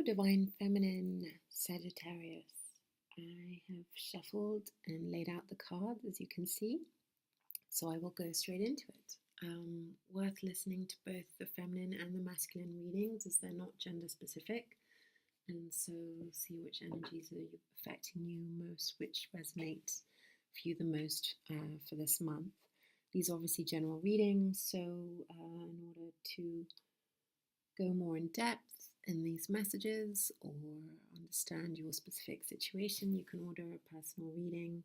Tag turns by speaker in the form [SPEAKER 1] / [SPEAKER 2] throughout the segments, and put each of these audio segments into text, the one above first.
[SPEAKER 1] Divine Feminine Sagittarius. I have shuffled and laid out the cards, as you can see, so I will go straight into it. Worth listening to both the feminine and the masculine readings, as they're not gender specific, and so see which energies are affecting you most, which resonate for you the most for this month. These are obviously general readings, so in order to go more in depth in these messages or understand your specific situation, you can order a personal reading,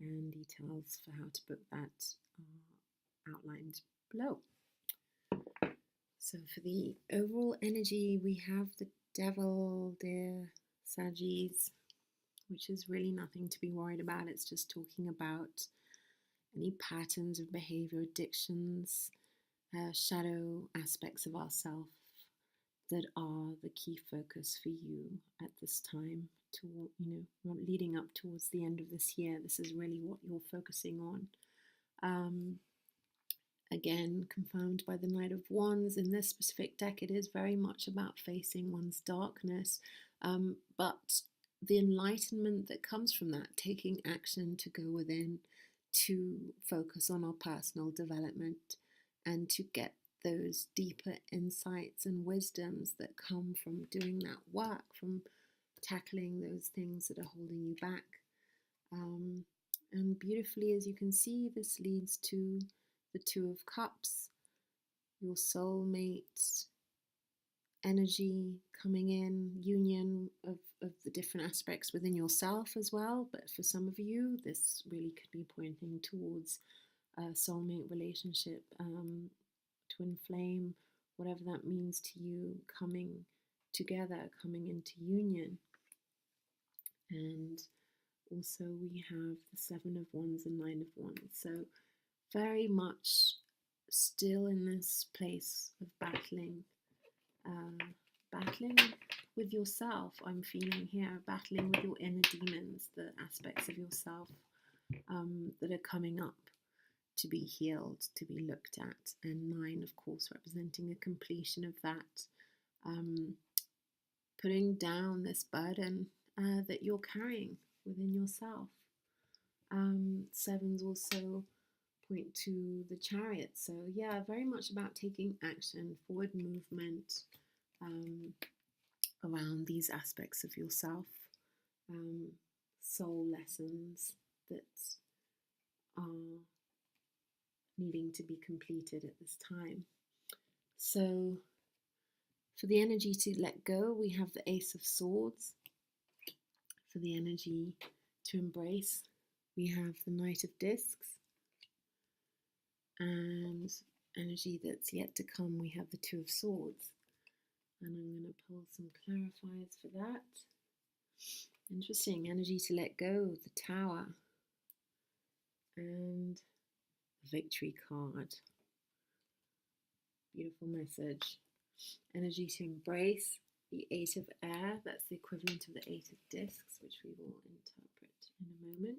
[SPEAKER 1] and details for how to book that are outlined below. So for the overall energy, we have the Devil, dear Saggies, which is really nothing to be worried about. It's just talking about any patterns of behavior, addictions, shadow aspects of ourself that are the key focus for you at this time, to leading up towards the end of this year. This is really what you're focusing on. Again, confirmed by the Knight of Wands. In this specific deck, it is very much about facing one's darkness, but the enlightenment that comes from that, taking action to go within, to focus on our personal development, and to get those deeper insights and wisdoms that come from doing that work, from tackling those things that are holding you back. And beautifully, as you can see, this leads to the Two of Cups, your soulmate energy coming in, union of the different aspects within yourself as well. But for some of you, this really could be pointing towards a soulmate relationship, twin flame, whatever that means to you, coming together, coming into union. And also we have the Seven of Wands and Nine of Wands. So very much still in this place of battling with yourself. I'm feeling here, battling with your inner demons, the aspects of yourself that are coming up to be healed, to be looked at. And 9, of course, representing a completion of that, putting down this burden that you're carrying within yourself. 7s also point to the Chariot. So yeah, very much about taking action, forward movement around these aspects of yourself, soul lessons that are needing to be completed at this time. So for the energy to let go, we have the Ace of Swords. For the energy to embrace, we have the Knight of Discs. And energy that's yet to come, we have the Two of Swords. And I'm going to pull some clarifiers for that. Interesting. Energy to let go, the Tower. And the Victory card. Beautiful message. Energy to embrace, the 8 of Air. That's the equivalent of the 8 of Discs, which we will interpret in a moment.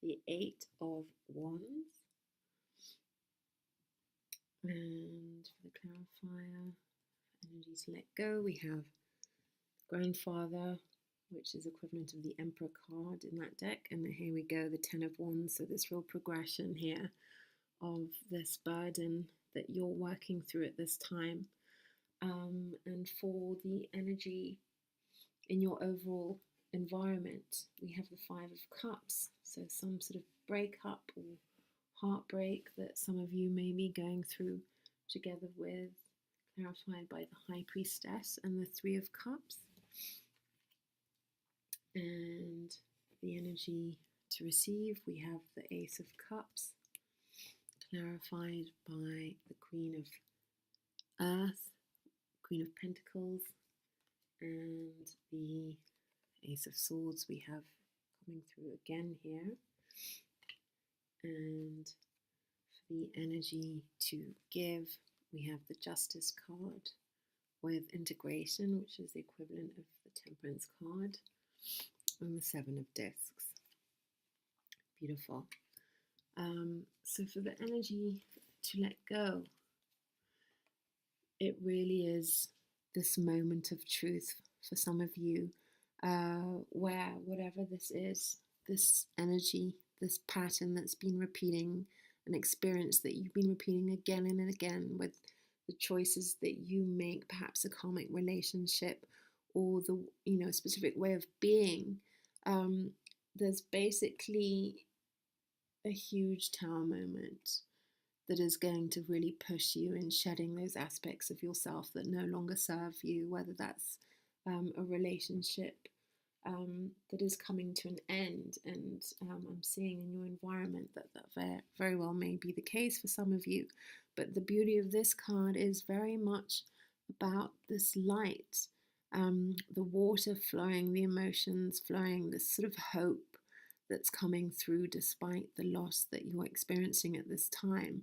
[SPEAKER 1] The 8 of Wands. And for the clarifier, energy to let go, we have Grandfather, which is equivalent of the Emperor card in that deck. And here we go, the 10 of Wands. So this real progression here of this burden that you're working through at this time. And for the energy in your overall environment, we have the 5 of Cups. So some sort of breakup or heartbreak that some of you may be going through, together with, clarified by the High Priestess and the 3 of Cups. And the energy to receive, we have the Ace of Cups, clarified by the Queen of Earth, Queen of Pentacles, and the Ace of Swords we have coming through again here. And for the energy to give, we have the Justice card with integration, which is the equivalent of the Temperance card, and the 7 of Discs. Beautiful. So for the energy to let go, it really is this moment of truth for some of you, where whatever this is, this energy, this pattern that's been repeating, an experience that you've been repeating again and again with the choices that you make, perhaps a karmic relationship or the specific way of being, there's basically a huge tower moment that is going to really push you in shedding those aspects of yourself that no longer serve you, whether that's a relationship that is coming to an end. And I'm seeing in your environment that very well may be the case for some of you. But the beauty of this card is very much about this light, the water flowing, the emotions flowing, this sort of hope that's coming through despite the loss that you're experiencing at this time.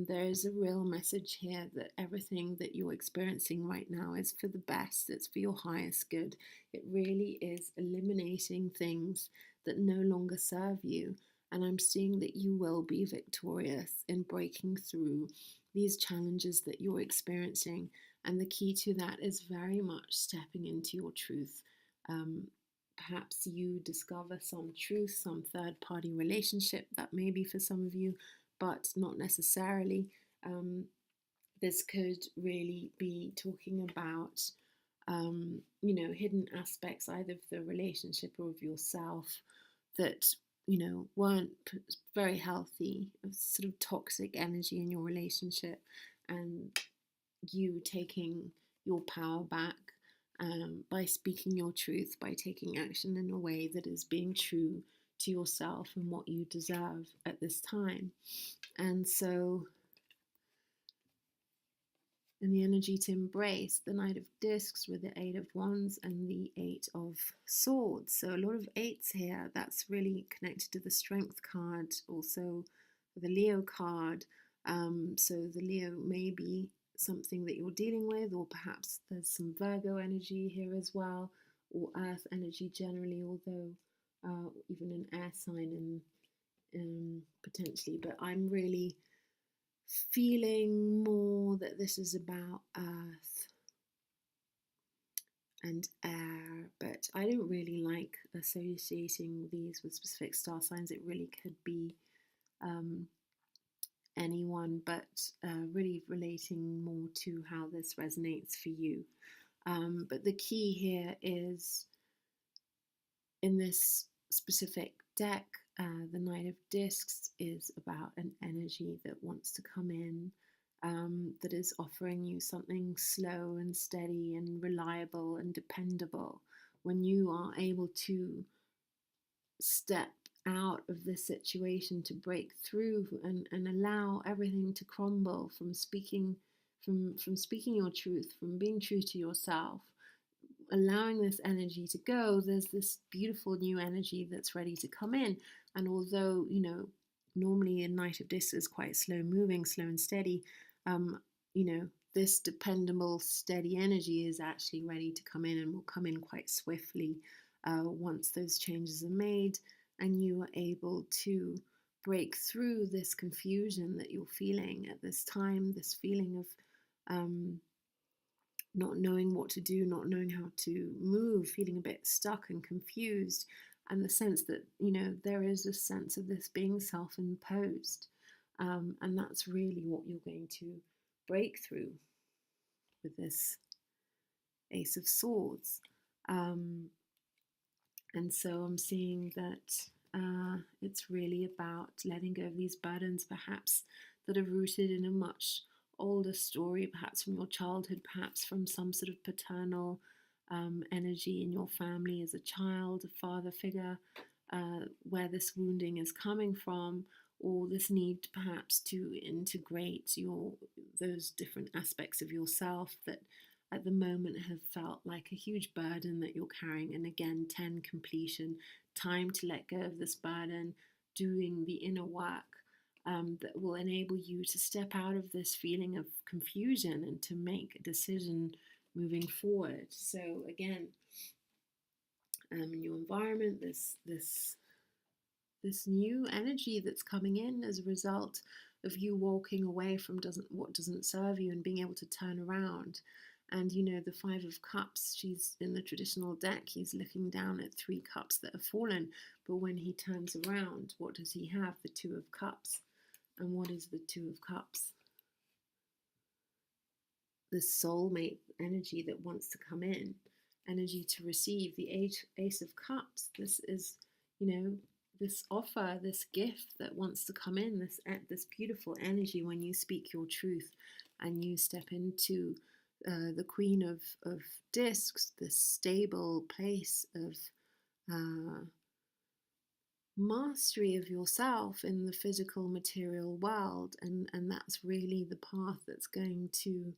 [SPEAKER 1] There is a real message here that everything that you're experiencing right now is for the best, it's for your highest good. It really is eliminating things that no longer serve you. And I'm seeing that you will be victorious in breaking through these challenges that you're experiencing. And the key to that is very much stepping into your truth. Perhaps you discover some truth, some third-party relationship that may be for some of you, but not necessarily. This could really be talking about, hidden aspects either of the relationship or of yourself that, weren't very healthy, sort of toxic energy in your relationship, and you taking your power back by speaking your truth, by taking action in a way that is being true to yourself and what you deserve at this time. And so, in the energy to embrace, the Knight of Discs with the Eight of Wands and the Eight of Swords. So a lot of eights here. That's really connected to the Strength card, also the Leo card. So the Leo may be something that you're dealing with, or perhaps there's some Virgo energy here as well, or Earth energy generally, although even an air sign and potentially. But I'm really feeling more that this is about earth and air, but I don't really like associating these with specific star signs. It really could be anyone, but really relating more to how this resonates for you. But the key here is, in this specific deck, the Knight of Discs is about an energy that wants to come in, that is offering you something slow and steady and reliable and dependable. When you are able to step out of this situation, to break through and allow everything to crumble, from speaking your truth, from being true to yourself, allowing this energy to go, there's this beautiful new energy that's ready to come in. And although, normally a Knight of Discs is quite slow moving, slow and steady, this dependable, steady energy is actually ready to come in, and will come in quite swiftly once those changes are made and you are able to break through this confusion that you're feeling at this time, this feeling of not knowing what to do, not knowing how to move, feeling a bit stuck and confused, and the sense that, there is a sense of this being self-imposed. And that's really what you're going to break through with this Ace of Swords. And so I'm seeing that it's really about letting go of these burdens, perhaps that are rooted in a much older story, perhaps from your childhood, perhaps from some sort of paternal energy in your family as a child, a father figure, where this wounding is coming from, or this need perhaps to integrate those different aspects of yourself that at the moment have felt like a huge burden that you're carrying. And again, 10, completion, time to let go of this burden, doing the inner work that will enable you to step out of this feeling of confusion and to make a decision moving forward. So again, in your environment, this new energy that's coming in as a result of you walking away from what doesn't serve you and being able to turn around And you know, the Five of Cups, she's in the traditional deck, he's looking down at 3 cups that have fallen. But when he turns around, what does he have? The Two of Cups. And what is the Two of Cups? The soulmate energy that wants to come in, energy to receive. The Ace of Cups, this is, you know, this offer, this gift that wants to come in, this beautiful energy when you speak your truth and you step into the Queen of Discs, this stable place of mastery of yourself in the physical material world. And that's really the path that's going to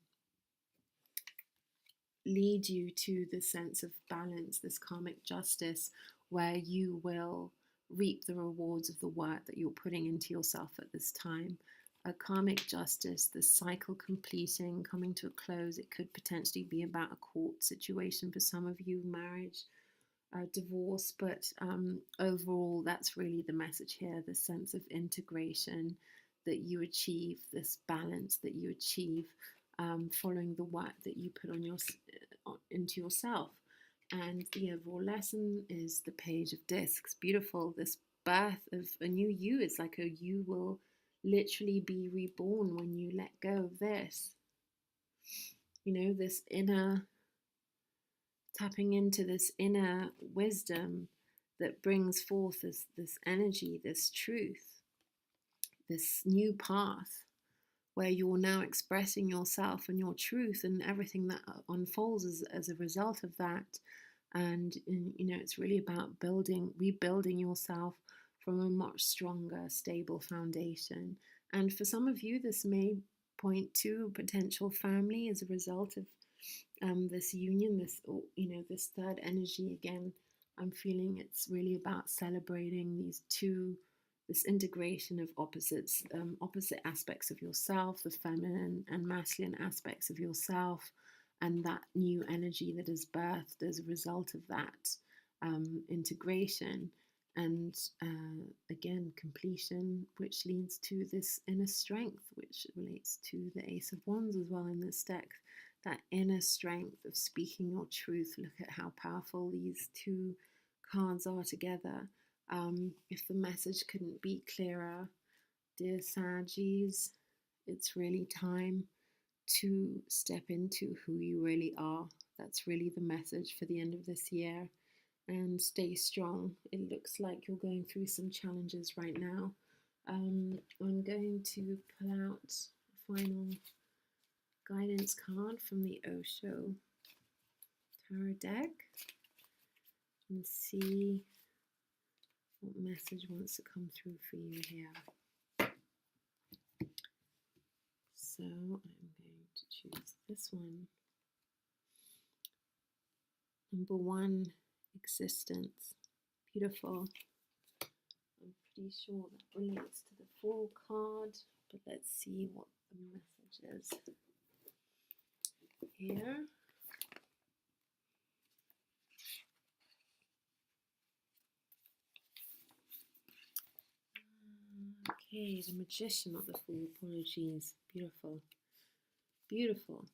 [SPEAKER 1] lead you to the sense of balance, this karmic justice, where you will reap the rewards of the work that you're putting into yourself at this time. A karmic justice, the cycle completing, coming to a close. It could potentially be about a court situation for some of you, marriage, divorce, but overall, that's really the message here, the sense of integration that you achieve, this balance that you achieve following the work that you put on into yourself. And the overall lesson is the Page of Discs. Beautiful. This birth of a new you is like you will literally be reborn when you let go of this. You know, this inner, tapping into this inner wisdom that brings forth this energy, this truth, this new path where you're now expressing yourself and your truth and everything that unfolds as a result of that. And you know, it's really about rebuilding yourself from a much stronger, stable foundation. And for some of you, this may point to potential family as a result of this union, this, you know, this third energy. Again, I'm feeling it's really about celebrating these two, this integration of opposite aspects of yourself, the feminine and masculine aspects of yourself, and that new energy that is birthed as a result of that integration. And again, completion, which leads to this inner strength, which relates to the Ace of Wands as well in this deck. That inner strength of speaking your truth. Look at how powerful these two cards are together. If the message couldn't be clearer, dear Sagis, it's really time to step into who you really are. That's really the message for the end of this year. And stay strong. It looks like you're going through some challenges right now. I'm going to pull out a final guidance card from the Osho Tarot deck and see what message wants to come through for you here. So I'm going to choose this one. Number 1, existence. Beautiful. I'm pretty sure that relates to the Fool card, but let's see what the message is here. Okay, the Magician, not the Fool, apologies. Beautiful. Beautiful.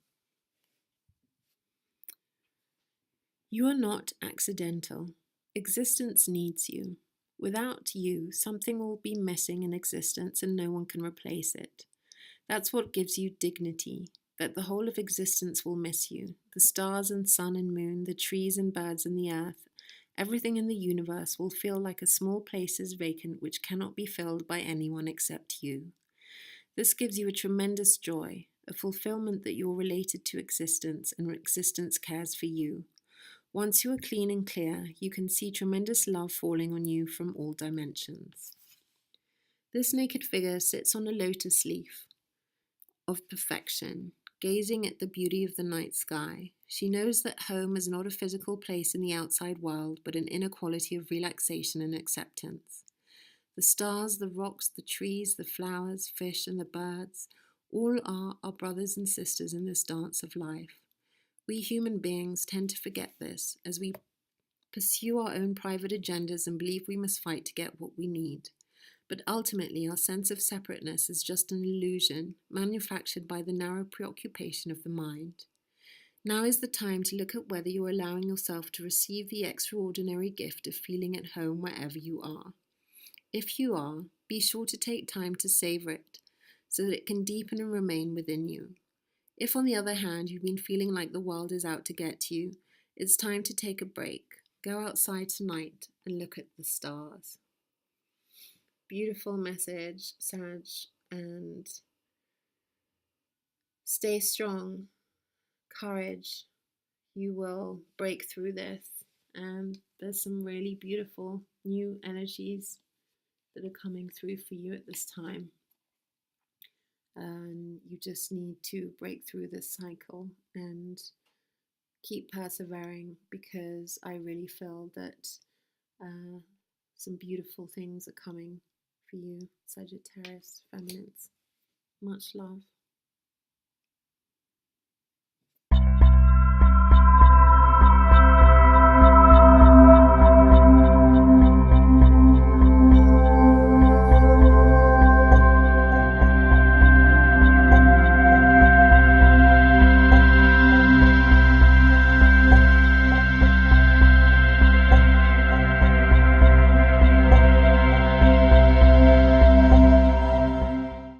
[SPEAKER 1] You are not accidental. Existence needs you. Without you, something will be missing in existence and no one can replace it. That's what gives you dignity, that the whole of existence will miss you. The stars and sun and moon, the trees and birds and the earth, everything in the universe will feel like a small place is vacant which cannot be filled by anyone except you. This gives you a tremendous joy, a fulfillment that you're related to existence and existence cares for you. Once you are clean and clear, you can see tremendous love falling on you from all dimensions. This naked figure sits on a lotus leaf of perfection, gazing at the beauty of the night sky. She knows that home is not a physical place in the outside world, but an inner quality of relaxation and acceptance. The stars, the rocks, the trees, the flowers, fish, and the birds, all are our brothers and sisters in this dance of life. We human beings tend to forget this as we pursue our own private agendas and believe we must fight to get what we need. But ultimately, our sense of separateness is just an illusion manufactured by the narrow preoccupation of the mind. Now is the time to look at whether you're allowing yourself to receive the extraordinary gift of feeling at home wherever you are. If you are, be sure to take time to savor it so that it can deepen and remain within you. If, on the other hand, you've been feeling like the world is out to get you, it's time to take a break. Go outside tonight and look at the stars. Beautiful message, Sag, and stay strong. Courage. You will break through this, and there's some really beautiful new energies that are coming through for you at this time. And you just need to break through this cycle and keep persevering, because I really feel that some beautiful things are coming for you, Sagittarius feminines. Much love.